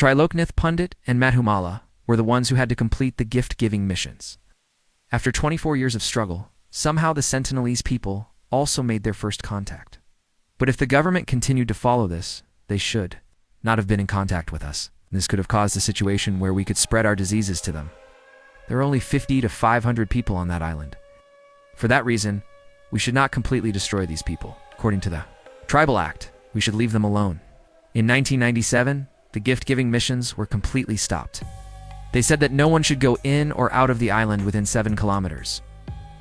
Triloknath Pundit and Mathumala were the ones who had to complete the gift-giving missions. After 24 years of struggle, somehow the Sentinelese people also made their first contact. But if the government continued to follow this, they should not have been in contact with us. This could have caused a situation where we could spread our diseases to them. There are only 50 to 500 people on that island. For that reason, we should not completely destroy these people. According to the Tribal Act, we should leave them alone. In 1997, the gift-giving missions were completely stopped. They said that no one should go in or out of the island within 7 kilometers.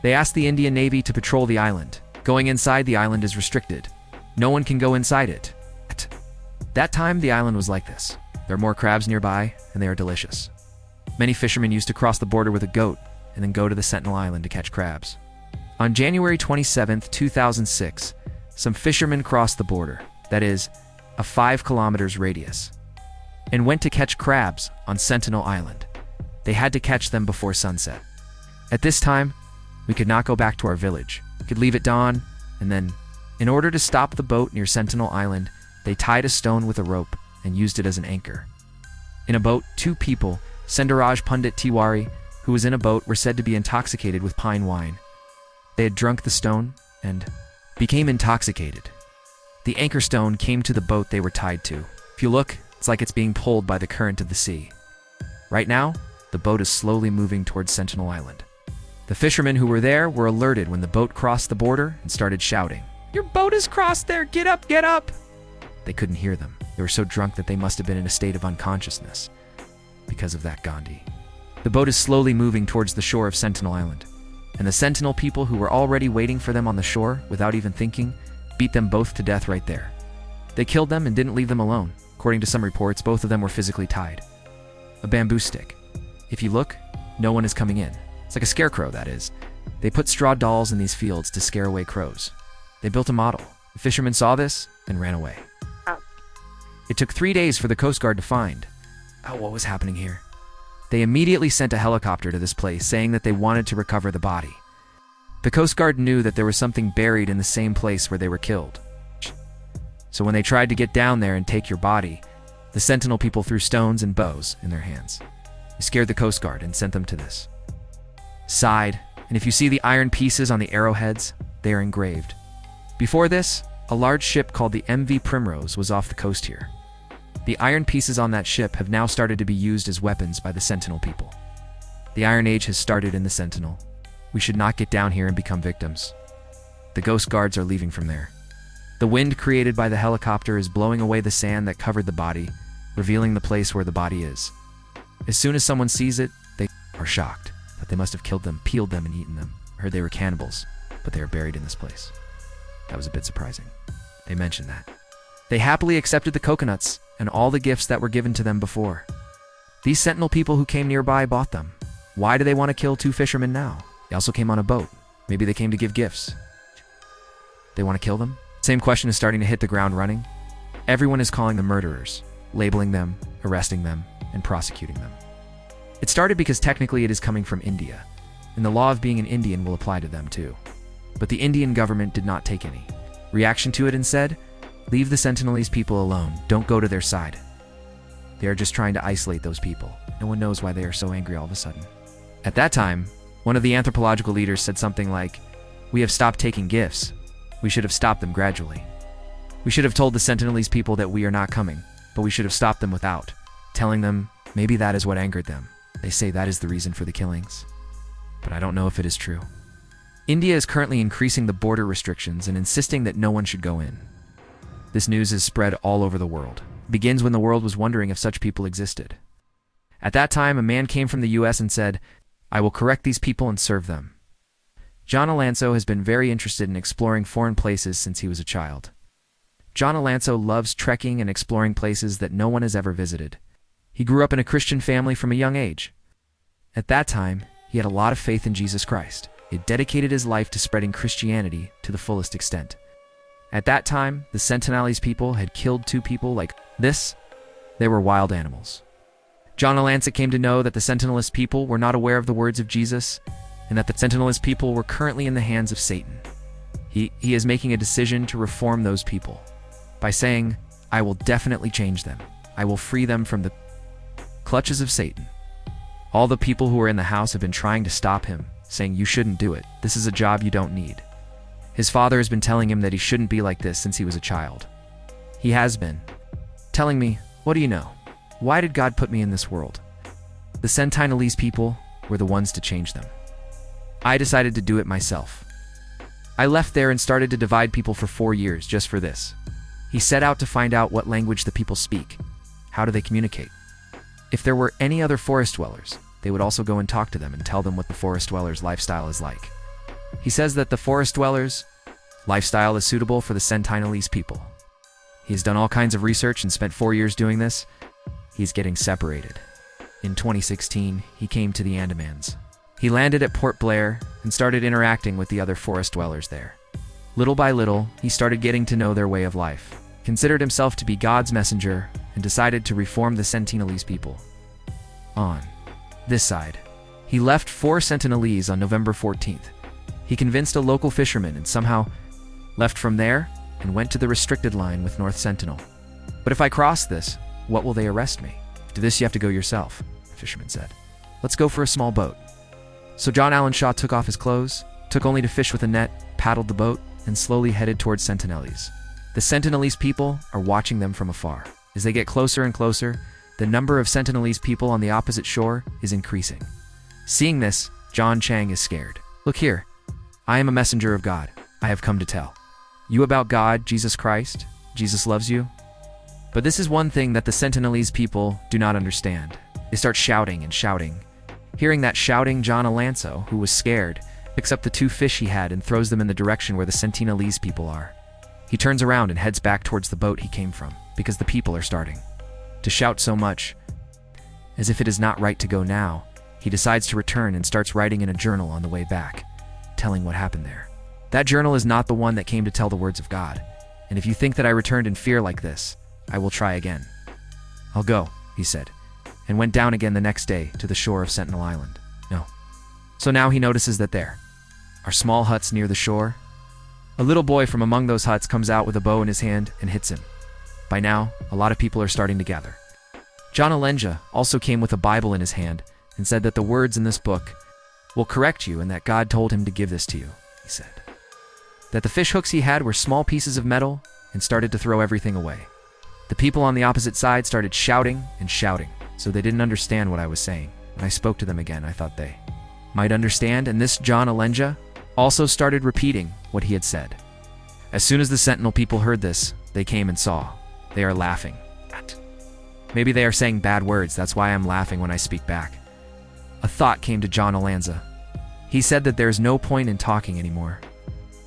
They asked the Indian Navy to patrol the island. Going inside the island is restricted. No one can go inside it. At that time, the island was like this. There are more crabs nearby, and they are delicious. Many fishermen used to cross the border with a goat and then go to the Sentinel Island to catch crabs. On January 27, 2006, some fishermen crossed the border, that is, a 5 kilometers radius, and went to catch crabs on Sentinel Island. They had to catch them before sunset. At this time, we could not go back to our village. We could leave at dawn, and then, in order to stop the boat near Sentinel Island, they tied a stone with a rope and used it as an anchor. In a boat, 2 people, Sendaraj Pundit Tiwari, who was in a boat, were said to be intoxicated with pine wine. They had drunk the stone and became intoxicated. The anchor stone came to the boat they were tied to. If you look, it's like it's being pulled by the current of the sea. Right now, the boat is slowly moving towards Sentinel Island. The fishermen who were there were alerted when the boat crossed the border and started shouting, "Your boat has crossed there! Get up, get up!" They couldn't hear them. They were so drunk that they must have been in a state of unconsciousness. Because of that, Gandhi. The boat is slowly moving towards the shore of Sentinel Island, and the Sentinel people who were already waiting for them on the shore, without even thinking, beat them both to death right there. They killed them and didn't leave them alone. According to some reports, both of them were physically tied. A bamboo stick. If you look, no one is coming in. It's like a scarecrow, that is. They put straw dolls in these fields to scare away crows. They built a model. The fishermen saw this and ran away. It took 3 days for the Coast Guard to find out what was happening here. They immediately sent a helicopter to this place, saying that they wanted to recover the body. The Coast Guard knew that there was something buried in the same place where they were killed. So when they tried to get down there and take your body, the Sentinel people threw stones and bows in their hands. They scared the Coast Guard and sent them to this side, and if you see the iron pieces on the arrowheads, they are engraved. Before this, a large ship called the MV Primrose was off the coast here. The iron pieces on that ship have now started to be used as weapons by the Sentinel people. The Iron Age has started in the Sentinel. We should not get down here and become victims. The Ghost Guards are leaving from there. The wind created by the helicopter is blowing away the sand that covered the body, revealing the place where the body is. As soon as someone sees it, they are shocked that they must have killed them, peeled them, and eaten them. I heard they were cannibals, but they are buried in this place. That was a bit surprising. They mentioned that. They happily accepted the coconuts and all the gifts that were given to them before. These Sentinel people who came nearby bought them. Why do they want to kill 2 fishermen now? They also came on a boat. Maybe they came to give gifts. They want to kill them? Same question is starting to hit the ground running. Everyone is calling them murderers, labeling them, arresting them, and prosecuting them. It started because technically it is coming from India, and the law of being an Indian will apply to them too. But the Indian government did not take any reaction to it and said, "Leave the Sentinelese people alone, don't go to their side." They are just trying to isolate those people. No one knows why they are so angry all of a sudden. At that time, one of the anthropological leaders said something like, "We have stopped taking gifts. We should have stopped them gradually. We should have told the Sentinelese people that we are not coming, but we should have stopped them without telling them. Maybe that is what angered them. They say that is the reason for the killings. But I don't know if it is true." India is currently increasing the border restrictions and insisting that no one should go in. This news is spread all over the world. It begins when the world was wondering if such people existed. At that time, a man came from the US and said, "I will correct these people and serve them." John Allen Chau has been very interested in exploring foreign places since he was a child. John Allen Chau loves trekking and exploring places that no one has ever visited. He grew up in a Christian family from a young age. At that time, he had a lot of faith in Jesus Christ. He had dedicated his life to spreading Christianity to the fullest extent. At that time, the Sentinelese people had killed 2 people like this. They were wild animals. John Allen Chau came to know that the Sentinelese people were not aware of the words of Jesus, and that the Sentinelese people were currently in the hands of Satan. He is making a decision to reform those people by saying, "I will definitely change them. I will free them from the clutches of Satan. All the people who were in the house have been trying to stop him, saying, "You shouldn't do it. This is a job you don't need." His father has been telling him that he shouldn't be like this since he was a child. He has been telling me, "What do you know? Why did God put me in this world?" The Sentinelese people were the ones to change them. I decided to do it myself. I left there and started to divide people for 4 years just for this. He set out to find out what language the people speak. How do they communicate? If there were any other forest dwellers, they would also go and talk to them and tell them what the forest dwellers' lifestyle is like. He says that the forest dwellers' lifestyle is suitable for the Sentinelese people. He has done all kinds of research and spent 4 years doing this. He's getting separated. In 2016, he came to the Andamans. He landed at Port Blair and started interacting with the other forest dwellers there. Little by little, he started getting to know their way of life, considered himself to be God's messenger, and decided to reform the Sentinelese people. On this side, he left 4 Sentinelese on November 14th. He convinced a local fisherman and somehow left from there and went to the restricted line with North Sentinel. "But if I cross this, what will they arrest me?" "To this you have to go yourself," the fisherman said. "Let's go for a small boat." So John Allen Chau took off his clothes, took only to fish with a net, paddled the boat, and slowly headed towards Sentinelese. The Sentinelese people are watching them from afar. As they get closer and closer, the number of Sentinelese people on the opposite shore is increasing. Seeing this, John Chang is scared. "Look here. I am a messenger of God. I have come to tell you about God, Jesus Christ. Jesus loves you." But this is one thing that the Sentinelese people do not understand. They start shouting and shouting. Hearing that shouting, John Allen Chau, who was scared, picks up the 2 fish he had and throws them in the direction where the Sentinelese people are. He turns around and heads back towards the boat he came from, because the people are starting to shout so much. As if it is not right to go now, he decides to return and starts writing in a journal on the way back, telling what happened there. That journal is not the one that came to tell the words of God, and if you think that I returned in fear like this, I will try again. "I'll go," he said, and went down again the next day to the shore of Sentinel Island. No. So now he notices that there are small huts near the shore. A little boy from among those huts comes out with a bow in his hand and hits him. By now, a lot of people are starting to gather. John Allen Chau also came with a Bible in his hand and said that the words in this book will correct you and that God told him to give this to you, he said. That the fish hooks he had were small pieces of metal and started to throw everything away. The people on the opposite side started shouting and shouting, so they didn't understand what I was saying. When I spoke to them again, I thought they might understand, and this John Allen Chau also started repeating what he had said. As soon as the Sentinel people heard this, they came and saw. They are laughing. Maybe they are saying bad words, that's why I'm laughing when I speak back. A thought came to John Allen Chau. He said that there is no point in talking anymore.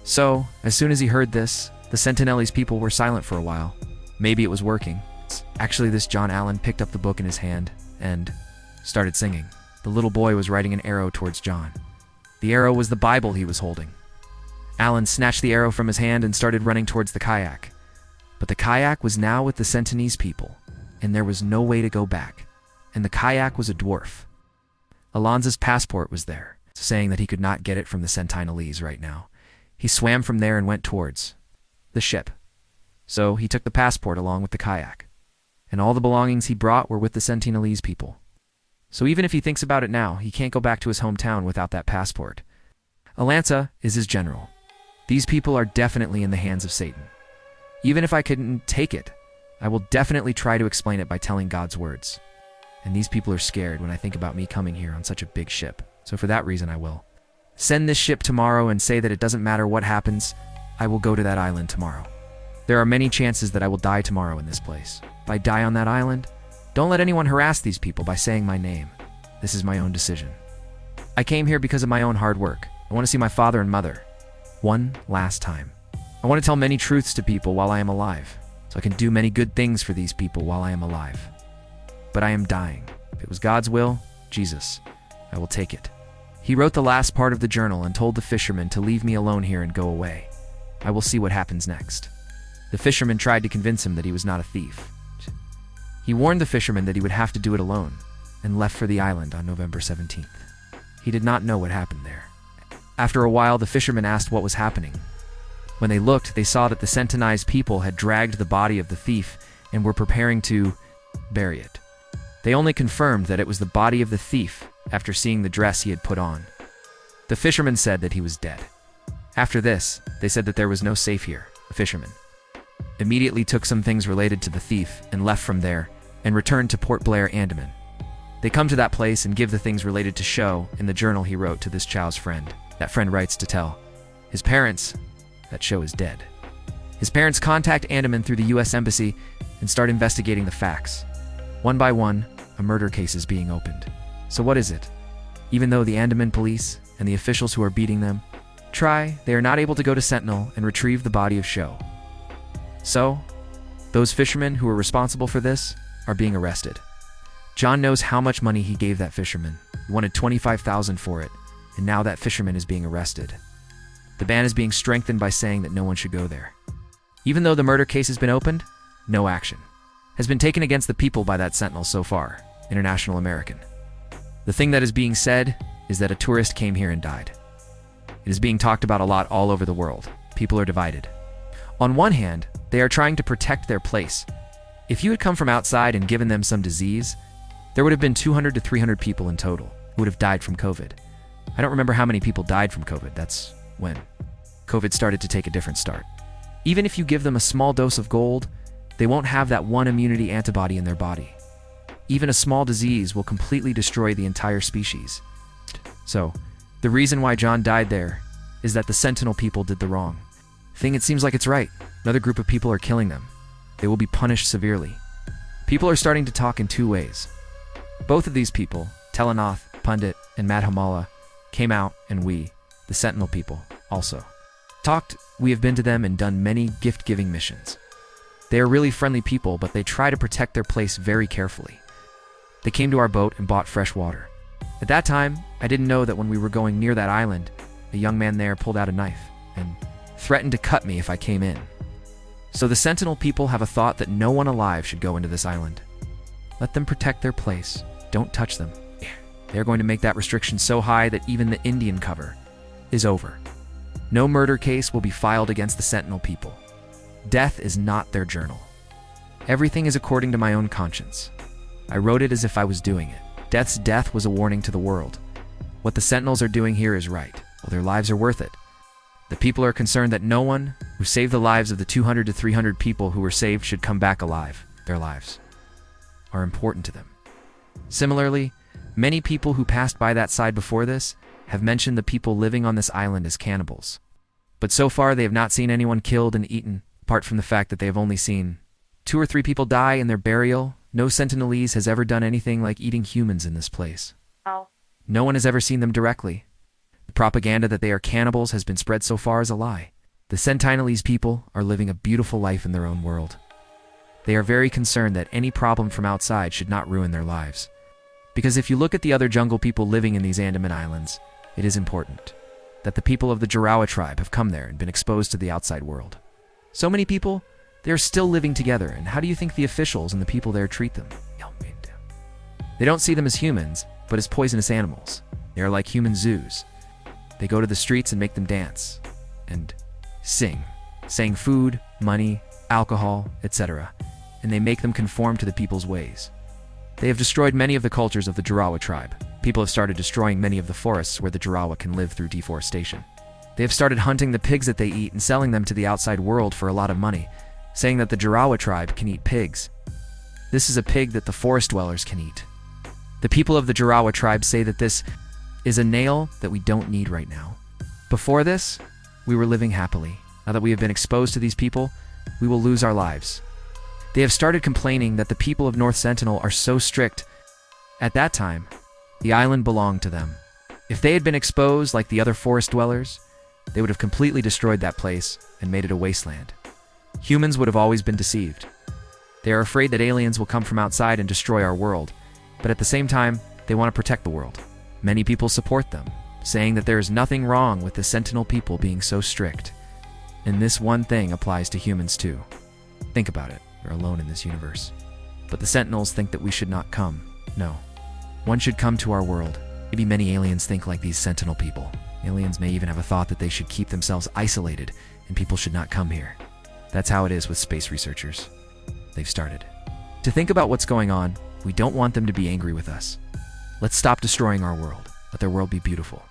So, as soon as he heard this, the Sentinelese people were silent for a while. Maybe it was working. Actually, this John Allen picked up the book in his hand and started singing. The little boy was writing an arrow towards John. The arrow was the Bible he was holding. Allen snatched the arrow from his hand and started running towards the kayak. But the kayak was now with the Sentinelese people, and there was no way to go back. And the kayak was a dwarf. Alonza's passport was there, saying that he could not get it from the Sentinelese right now. He swam from there and went towards the ship. So he took the passport along with the kayak. And all the belongings he brought were with the Sentinelese people. So even if he thinks about it now, he can't go back to his hometown without that passport. Allen Chau is his general. These people are definitely in the hands of Satan. Even if I couldn't take it, I will definitely try to explain it by telling God's words. And these people are scared when I think about me coming here on such a big ship. So for that reason, I will send this ship tomorrow and say that it doesn't matter what happens, I will go to that island tomorrow. There are many chances that I will die tomorrow in this place. If I die on that island, don't let anyone harass these people by saying my name. This is my own decision. I came here because of my own hard work. I want to see my father and mother one last time. I want to tell many truths to people while I am alive, so I can do many good things for these people while I am alive. But I am dying. If it was God's will, Jesus, I will take it. He wrote the last part of the journal and told the fisherman to leave me alone here and go away. I will see what happens next. The fisherman tried to convince him that he was not a thief. He warned the fisherman that he would have to do it alone, and left for the island on November 17th. He did not know what happened there. After a while, the fisherman asked what was happening. When they looked, they saw that the Sentinelese people had dragged the body of the thief and were preparing to bury it. They only confirmed that it was the body of the thief after seeing the dress he had put on. The fisherman said that he was dead. After this, they said that there was no safe here. The fisherman immediately took some things related to the thief and left from there and returned to Port Blair, Andaman. They come to that place and give the things related to Chau in the journal he wrote to this Chau's friend. That friend writes to tell his parents that Chau is dead. His parents contact Andaman through the U.S. Embassy and start investigating the facts. One by one, a murder case is being opened. So what is it? Even though the Andaman police and the officials who are beating them try, they are not able to go to Sentinel and retrieve the body of Chau. So, those fishermen who were responsible for this are being arrested. John knows how much money he gave that fisherman. He wanted $25,000 for it, and now that fisherman is being arrested. The ban is being strengthened by saying that no one should go there. Even though the murder case has been opened, no action has been taken against the people by that Sentinel so far, International American. The thing that is being said is that a tourist came here and died. It is being talked about a lot all over the world. People are divided. On one hand, they are trying to protect their place. If you had come from outside and given them some disease, there would have been 200 to 300 people in total who would have died from COVID. I don't remember how many people died from COVID. That's when COVID started to take a different start. Even if you give them a small dose of gold, they won't have that one immunity antibody in their body. Even a small disease will completely destroy the entire species. So, the reason why John died there is that the Sentinel people did the wrong thing. It seems like it's right. Another group of people are killing them. They will be punished severely. People are starting to talk in two ways. Both of these people, Telanath, Pundit, and Madhumala, came out, and we, the Sentinel people, also talked. We have been to them and done many gift-giving missions. They are really friendly people, but they try to protect their place very carefully. They came to our boat and bought fresh water. At that time, I didn't know that when we were going near that island, a young man there pulled out a knife and threatened to cut me if I came in. So the Sentinel people have a thought that no one alive should go into this island. Let them protect their place. Don't touch them. They're going to make that restriction so high that even the Indian cover is over. No murder case will be filed against the Sentinel people. Death is not their journal. Everything is according to my own conscience. I wrote it as if I was doing it. Death's death was a warning to the world. What the Sentinels are doing here is right. Well, their lives are worth it. The people are concerned that no one who saved the lives of the 200 to 300 people who were saved should come back alive. Their lives are important to them. Similarly, many people who passed by that side before this have mentioned the people living on this island as cannibals. But so far they have not seen anyone killed and eaten, apart from the fact that they have only seen 2 or 3 people die in their burial. No Sentinelese has ever done anything like eating humans in this place. Oh. No one has ever seen them directly. The propaganda that they are cannibals has been spread so far as a lie. The Sentinelese people are living a beautiful life in their own world. They are very concerned that any problem from outside should not ruin their lives. Because if you look at the other jungle people living in these Andaman Islands, it is important that the people of the Jarawa tribe have come there and been exposed to the outside world. So many people, they are still living together, and how do you think the officials and the people there treat them? They don't see them as humans, but as poisonous animals. They are like human zoos. They go to the streets and make them dance and sing, saying food, money, alcohol, etc., and they make them conform to the people's ways. They have destroyed many of the cultures of the Jarawa tribe. People have started destroying many of the forests where the Jarawa can live through deforestation. They have started hunting the pigs that they eat and selling them to the outside world for a lot of money, saying that the Jarawa tribe can eat pigs. This is a pig that the forest dwellers can eat. The people of the Jarawa tribe say that this is a nail that we don't need right now. Before this, we were living happily. Now that we have been exposed to these people, we will lose our lives. They have started complaining that the people of North Sentinel are so strict. At that time, the island belonged to them. If they had been exposed like the other forest dwellers, they would have completely destroyed that place and made it a wasteland. Humans would have always been deceived. They are afraid that aliens will come from outside and destroy our world, but at the same time, they want to protect the world. Many people support them, saying that there is nothing wrong with the Sentinel people being so strict. And this one thing applies to humans too. Think about it, you're alone in this universe. But the Sentinels think that we should not come. No. One should come to our world. Maybe many aliens think like these Sentinel people. Aliens may even have a thought that they should keep themselves isolated and people should not come here. That's how it is with space researchers. They've started to think about what's going on. We don't want them to be angry with us. Let's stop destroying our world. Let their world be beautiful.